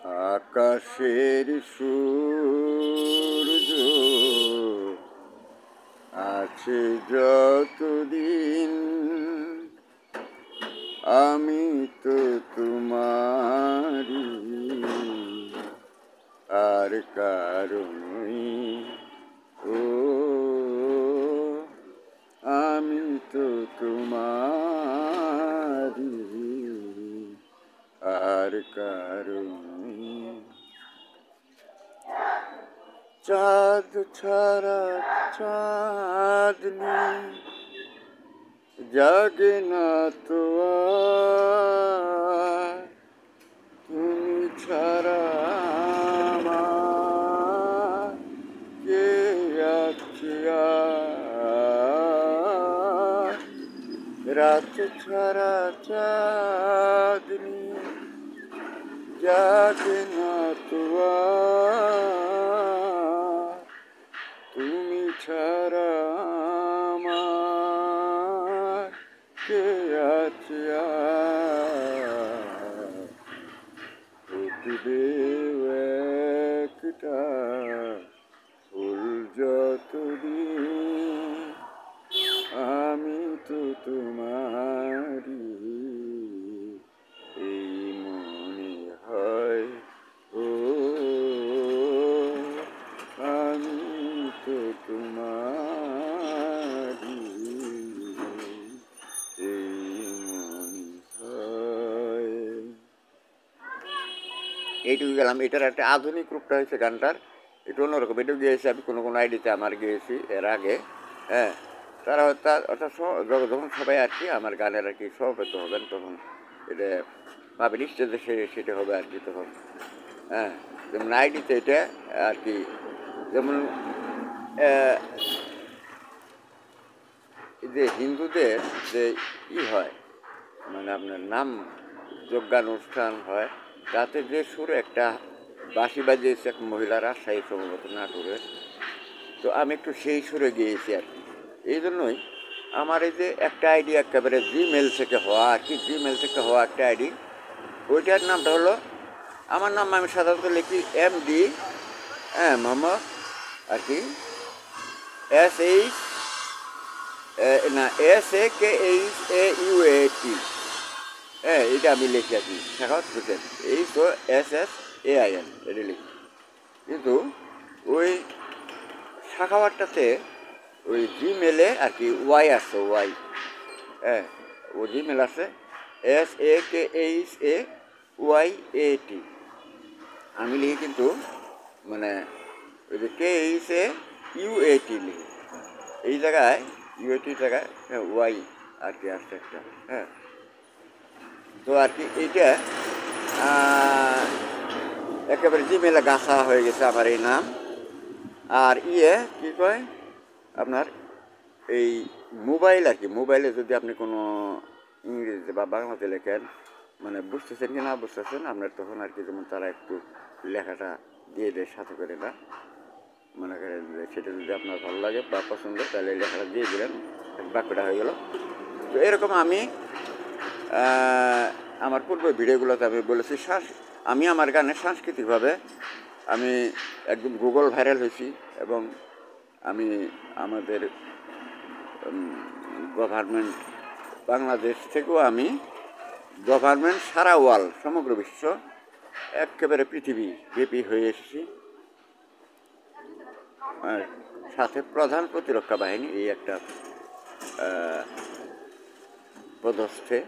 আকাশের সূর্য আছে যতদিন, আমি তো তোমারি, আর কারণই। ও আমি তো তোমারি, আর কারণই। চাঁদ ছাড়া চাঁদনি জাগে না তো আর, তুমি ছাড়া আমার কে আছে আর। রাত ছাড়া চাঁদনি জাগে না তো আর, তুমি ছাড়া আমার কে আছে আর। ফুটবে একটা ফুল যতদিন, আমি তো তোমারি, এই মনে হয়। ও আমি তো তোমারি, এই মনে হয়। এইটুকু গেলাম। এটার একটা আধুনিক রূপটা হয়েছে গানটার, একটু অন্যরকম। এটুকু গিয়েছি আমি কোনো কোনো আইডিতে আমার গিয়েছি এর আগে। হ্যাঁ, তারা অর্থাৎ যখন সবাই আর কি আমার গানের আর কি সমাবেত হবেন, তখন এটা পাবেন স্টেজে সেটা হবে আর কি তখন। হ্যাঁ, যেমন আইডিতে এটা আর কি, যেমন যে হিন্দুদের যে হয়, মানে আপনার নাম যজ্ঞানুষ্ঠান হয়, তাতে যে সুরে একটা বাঁশি বাজিয়েছে এক মহিলা, রাজশাহী সম্ভবত নাটোরে। তো আমি একটু সেই সুরে গিয়েছি আর কি। এই জন্যই আমার এই যে একটা আইডি একেবারে জিমেল থেকে হওয়া আর কি, জিমেল থেকে হওয়া একটা আইডি, ওইটার নামটা হলো, আমার নাম আমি সাধারণত লিখি MD, হ্যাঁ, মোহাম্মদ আর কি SH না SAKHAUAT, হ্যাঁ, এটা আমি লিখি আর কি, শেখাওয়াত হোসেন, এই তো SSAIN এটা লিখি। কিন্তু ওই শাখাওয়ারটাতে ওই জিমেলে আর কি ওয়াই আসছে, ওয়াই, হ্যাঁ, ও জিমেল আছে SAKHAYAT। আমি লিখি কিন্তু মানে ওই যে KHAUAT লিখি, এই জায়গায় UAT জায়গায় ওয়াই আর কি আসছে একটা। হ্যাঁ, তো আর কি এইটা একেবারে জিমেলে গাছা হয়ে গেছে আমার এই নাম। আর কি কয় আপনার এই মোবাইল আর কি, মোবাইলে যদি আপনি কোনো ইংরেজিতে বা বাংলাতে লেখেন, মানে বুঝতেছেন কি না বুঝতেছেন আপনার, তখন আর কি যেমন তারা একটু লেখাটা দিয়ে দেয় সাথে করে, না মনে করেন যে সেটা যদি আপনার ভালো লাগে বা পছন্দ, তাহলে লেখাটা দিয়ে দিলেন, বাক্যটা হয়ে গেল। তো এরকম আমি আমার পূর্ব ভিডিওগুলোতে আমি বলেছি, আমি আমার গানে সাংস্কৃতিকভাবে আমি একদম গুগল ভাইরাল হয়েছি, এবং আমি আমাদের গভর্নমেন্ট বাংলাদেশ থেকেও আমি গভর্নমেন্ট সারা ওয়ার্ল্ড সমগ্র বিশ্ব একেবারে পৃথিবী ব্যাপী হয়ে এসেছি। আর সাথে প্রধান প্রতিরক্ষা বাহিনী এই একটা পদস্থে।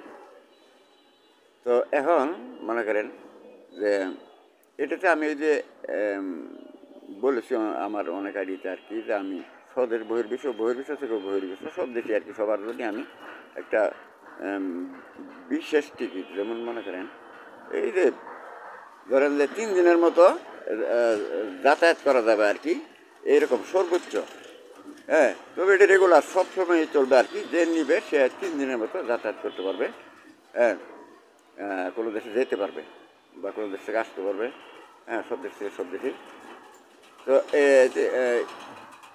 তো এখন মনে করেন যে এটাতে আমি ওই যে বলেছি আমার অনেক আইডিতে আর কি, যে আমি স্বদেশ বহির্বিশ্ব থেকেও বহির্বিশ্ব সব দেশে আর কি সবার জন্য আমি একটা বিশেষ টিকিট, যেমন মনে করেন এই যে ধরেন যে 3 দিনের মতো যাতায়াত করা যাবে আর কি, এইরকম সর্বোচ্চ। হ্যাঁ, তবে এটা রেগুলার সবসময় চলবে আর কি, যে নিবে সে 3 দিনের মতো যাতায়াত করতে পারবে। হ্যাঁ, কোনো দেশে যেতে পারবে বা কোনো দেশ থেকে আসতে পারবে। হ্যাঁ, সব দেশ থেকে সব দেশে। তো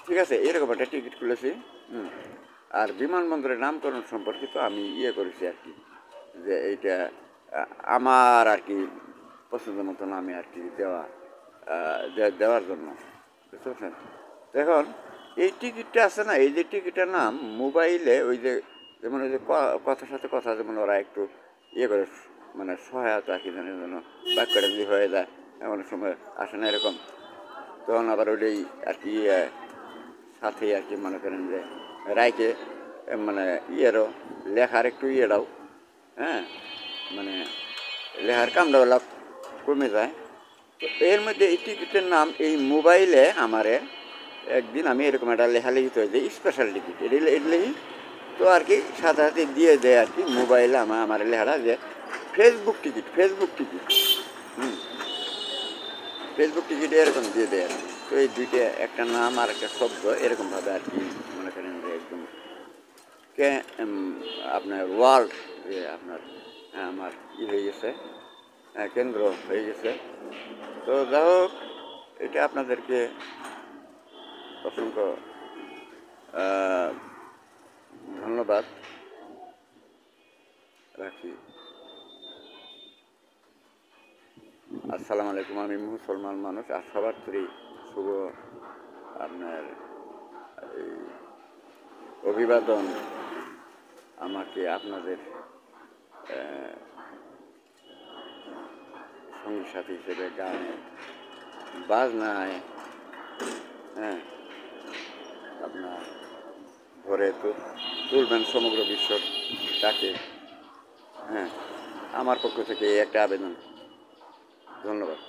ঠিক আছে, এরকম একটা টিকিট খুলেছি। আর বিমানবন্দরের নামকরণ সম্পর্কিত আমি করেছি আর কি, যে এইটা আমার আর কি পছন্দ মতন আমি আর কি দেওয়ার জন্য, বুঝতে পারছেন? তো এখন এই টিকিটটা আছে না, এই যে টিকিটের নাম মোবাইলে ওই যে যেমন ওই যে কথার সাথে কথা যেমন ওরা একটু ইয়ে করে, মানে সহায়তা কি জানি যেন বাক্যটা যদি হয়ে যায় এমন সময় আসে না এরকম, তখন আবার ওইটাই আর কি সাথে আর কি মনে করেন যে রাইকে মানে ইয়েরও লেখার একটু ইয়েটাও, হ্যাঁ, মানে লেখার কামটা ওলা কমে যায়। তো এর মধ্যে এই টিকিটের নাম এই মোবাইলে আমারে একদিন আমি এরকম একটা লেখালেখি তো যে স্পেশাল টিকিট এটি তো আর কি সাথে সাথে দিয়ে দেয় আর কি মোবাইলে আমার লেখাটা যে ফেসবুক টিকিট, হুম, ফেসবুক টিকিট এরকম দিয়ে দেয় আর কি। তো এই দুইটা একটা নাম আর একটা শব্দ এরকমভাবে আর কি মনে করেন যে একদম কে আপনার ওয়ার্ল্ড যে আপনার আমার হয়ে গেছে, কেন্দ্র হয়ে গেছে। তো যাই হোক, এটা আপনাদেরকে অসংখ্য ধন্যবাদ রাখি। আসসালামু আলাইকুম। আমি মুসলমান মানুষ আর সবার শুভ আপনার এই অভিবাদন আমাকে আপনাদের সঙ্গী সাথী হিসেবে গানে বাজনায়, হ্যাঁ, আপনার ভরে তুলবেন সমগ্র বিশ্বটাকে, হ্যাঁ, আমার পক্ষ থেকে একটা আবেদন। ধন্যবাদ।